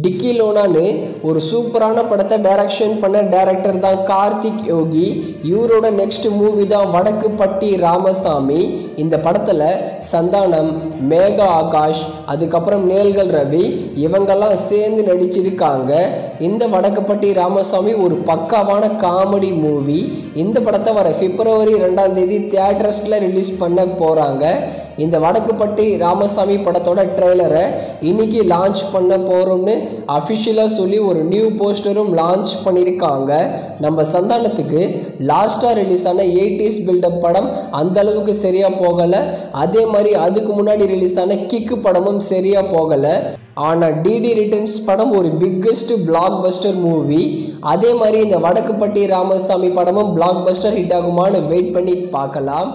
டிக்கி லோனான்னு ஒரு சூப்பரான படத்தை டைரக்ஷன் பண்ண டைரக்டர் தான் கார்த்திக் யோகி. இவரோட நெக்ஸ்ட் மூவி தான் வடக்கு பட்டி ராமசாமி. இந்த படத்தில் சந்தானம், மேகா ஆகாஷ், அதுக்கப்புறம் நேல்கள் ரவி இவங்கெல்லாம் சேர்ந்து நடிச்சிருக்காங்க. இந்த வடக்குப்பட்டி ராமசாமி ஒரு பக்காவான காமெடி மூவி. இந்த படத்தை வர February 2 தியேட்டர்ஸில் ரிலீஸ் பண்ண போகிறாங்க. இந்த வடக்குப்பட்டி ராமசாமி படத்தோட ட்ரெய்லரை இன்னைக்கு லான்ச் பண்ண போகிறோம்னு அஃபிஷியலாக சொல்லி ஒரு நியூ போஸ்டரும் லான்ச் பண்ணியிருக்காங்க. நம்ம சந்தானத்துக்கு லாஸ்ட்டாக ரிலீஸ் ஆன 80s பில்டப் படம் அந்த அளவுக்கு சரியாக போகலை. அதே மாதிரி அதுக்கு முன்னாடி ரிலீஸ் ஆன கிக்கு படமும் சரியாக போகலை. ஆனால் டிடி ரிட்டர்ன்ஸ் படம் ஒரு பிக்கெஸ்ட் பிளாக் பஸ்டர் மூவி. அதே மாதிரி இந்த வடக்குப்பட்டி ராமசாமி படமும் பிளாக் பஸ்டர் ஹிட் ஆகுமான்னு வெயிட் பண்ணி பார்க்கலாம்.